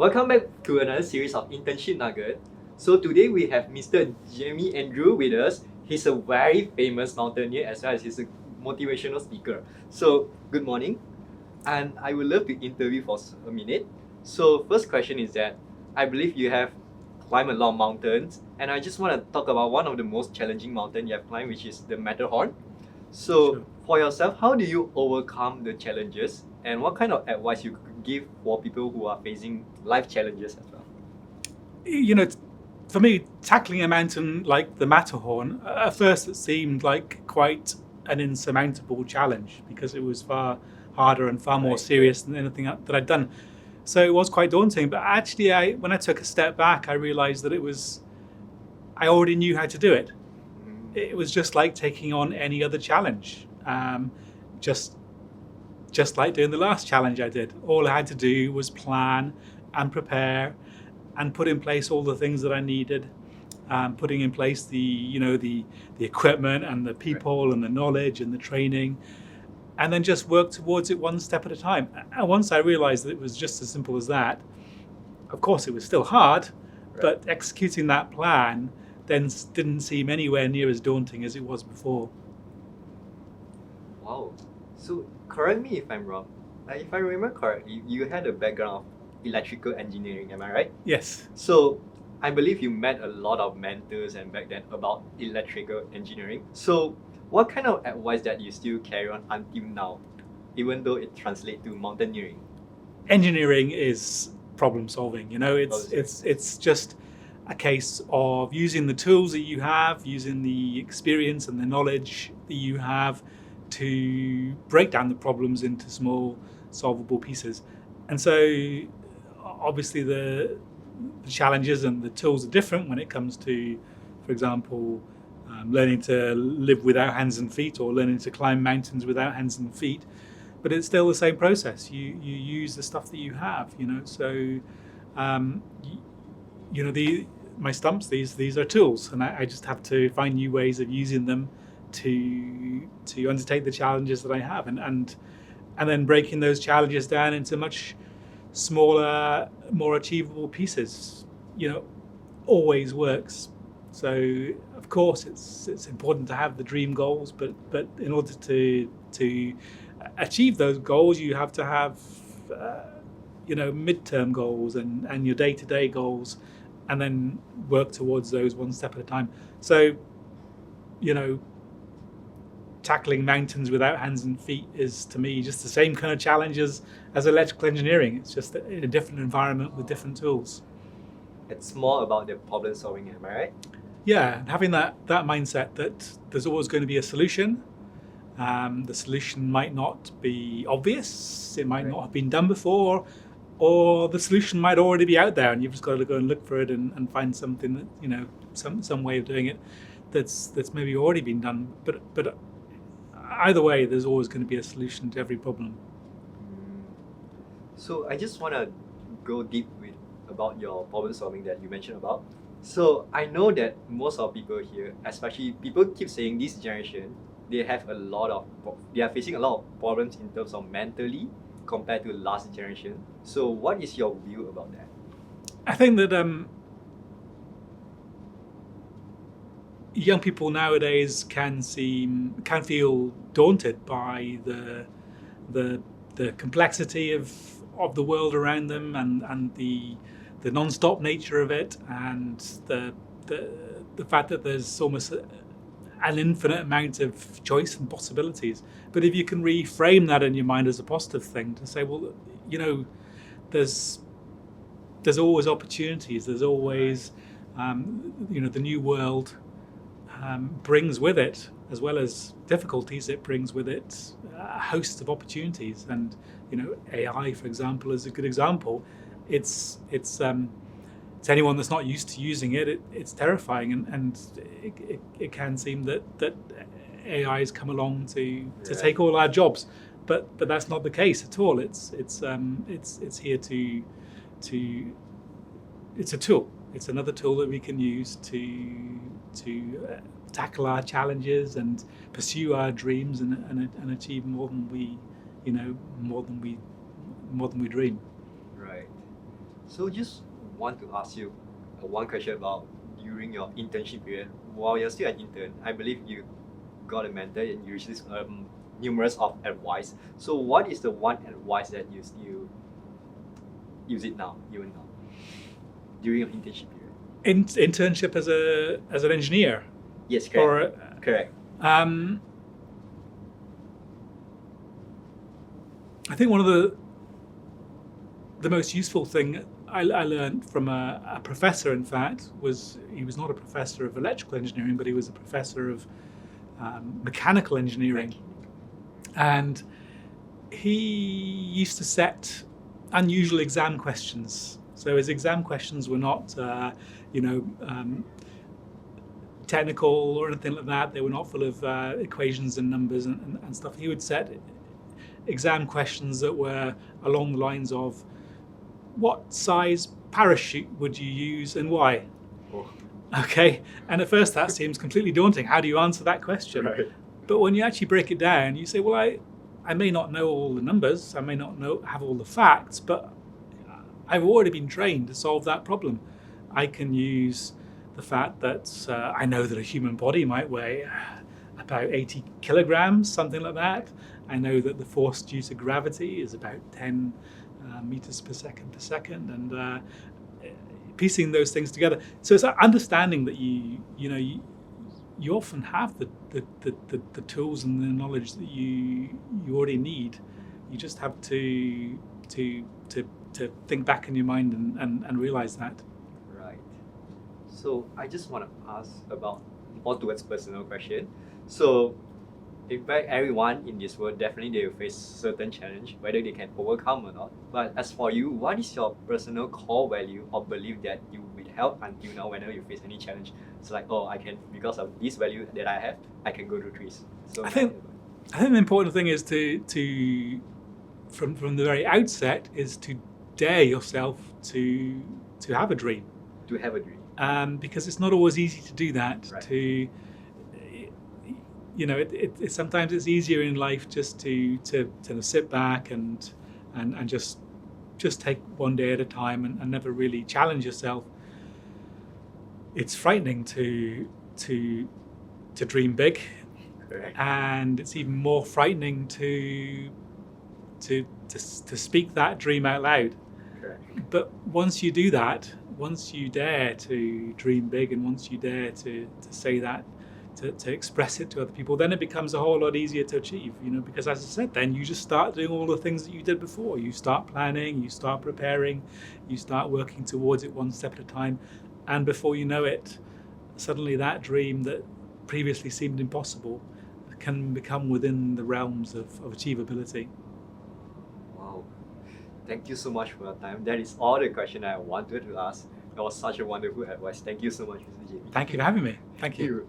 Welcome back to another series of Internship Nugget. So today we have Mr. Jamie Andrew with us. He's a very famous mountaineer as well as he's a motivational speaker. So good morning, and I would love to interview for a minute. So first question is that I believe you have climbed a lot of mountains, and I just want to talk about one of the most challenging mountain you have climbed, which is the Matterhorn. So Sure. for yourself, how do you overcome the challenges, and what kind of advice you could give for people who are facing life challenges as well? You know, for me, tackling a mountain like the Matterhorn, at first it seemed like quite an insurmountable challenge because it was far harder and far more Right. serious than anything that I'd done. So it was quite daunting. But actually, when I took a step back, I realized that I already knew how to do it. It was just like taking on any other challenge. Just like doing the last challenge I did. All I had to do was plan and prepare and put in place all the things that I needed, putting in place the equipment and the people and the knowledge and the training, and then just work towards it one step at a time. And once I realized that it was just as simple as that, of course it was still hard, but executing that plan then didn't seem anywhere near as daunting as it was before. Wow. So correct me if I'm wrong. If I remember correctly, you had a background of electrical engineering, am I right? Yes. So I believe you met a lot of mentors and back then about electrical engineering. So what kind of advice that you still carry on until now, even though it translates to mountaineering? Engineering is problem solving. It's just a case of using the tools that you have, using the experience and the knowledge that you have to break down the problems into small solvable pieces. And so obviously the challenges and the tools are different when it comes to, for example, learning to live without hands and feet or learning to climb mountains without hands and feet. But it's still the same process. You use the stuff that you have, So, my stumps. These are tools, and I just have to find new ways of using them to undertake the challenges that I have, and then breaking those challenges down into much smaller, more achievable pieces. Always works. So of course it's important to have the dream goals, but in order to achieve those goals, you have to have midterm goals and your day-to-day goals, and then work towards those one step at a time. So tackling mountains without hands and feet is, to me, just the same kind of challenge as electrical engineering. It's just in a different environment with different tools. It's more about the problem solving, am I right? Yeah, having that mindset that there's always going to be a solution. The solution might not be obvious, it might not have been done before, or the solution might already be out there and you've just got to go and look for it and find something that, some way of doing it that's maybe already been done. But either way, there's always going to be a solution to every problem. So I just want to go deep with about your problem solving that you mentioned about. So I know that most of people here, especially people keep saying this generation, they are facing a lot of problems in terms of mentally compared to last generation. So what is your view about that? I think that young people nowadays can feel daunted by the complexity of the world around them and the non-stop nature of it, and the fact that there's almost an infinite amount of choice and possibilities. But if you can reframe that in your mind as a positive thing, to say, well, there's always opportunities. There's always, the new world brings with it, as well as difficulties, it brings with it a host of opportunities. And AI, for example, is a good example. It's to anyone that's not used to using it, it's terrifying, and it can seem that AI has come along to take all our jobs, but that's not the case at all. It's here to it's a tool. It's another tool that we can use to tackle our challenges and pursue our dreams and achieve more than we dream. Right. So just want to ask you one question about during your internship period. While you're still an intern, I believe you got a mentor and you received numerous of advice. So what is the one advice that you still use it now, even now, during your internship period? Internship as an engineer. Yes, correct. Correct. I think one of the most useful thing I learned from a professor, in fact, was he was not a professor of electrical engineering, but he was a professor of mechanical engineering. And he used to set unusual exam questions. So his exam questions were not, technical or anything like that. They were not full of equations and numbers and stuff. He would set exam questions that were along the lines of, what size parachute would you use and why? Oh. Okay, and at first that seems completely daunting. How do you answer that question? Right. But when you actually break it down, you say, well, I may not know all the numbers, I may not have all the facts, but I've already been trained to solve that problem. I can use the fact that I know that a human body might weigh about 80 kilograms, something like that. I know that the force due to gravity is about 10 meters per second, and piecing those things together. So it's understanding that you often have the tools and the knowledge that you already need. You just have to think back in your mind and realize that. Right. So I just want to ask about more towards personal question. So in fact, everyone in this world definitely they will face certain challenge, whether they can overcome or not. But as for you, what is your personal core value or belief that you will help until now whenever you face any challenge? It's like, oh, I can, because of this value that I have, I can go through trees. So I think the important thing is to from the very outset is to dare yourself to have a dream. To have a dream. Because it's not always easy to do that. Right. Sometimes it's easier in life just to sit back and just take one day at a time and never really challenge yourself. It's frightening to dream big. Correct. And it's even more frightening to speak that dream out loud. Correct. But once you do that, once you dare to dream big, and once you dare to say that, to express it to other people, then it becomes a whole lot easier to achieve, because as I said, then you just start doing all the things that you did before. You start planning, you start preparing, you start working towards it one step at a time, and before you know it, suddenly that dream that previously seemed impossible can become within the realms of achievability. Wow. Thank you so much for your time. That is all the question I wanted to ask. That was such a wonderful advice. Thank you so much, Mr. Jamie. Thank you for having me. Thank you. Thank you.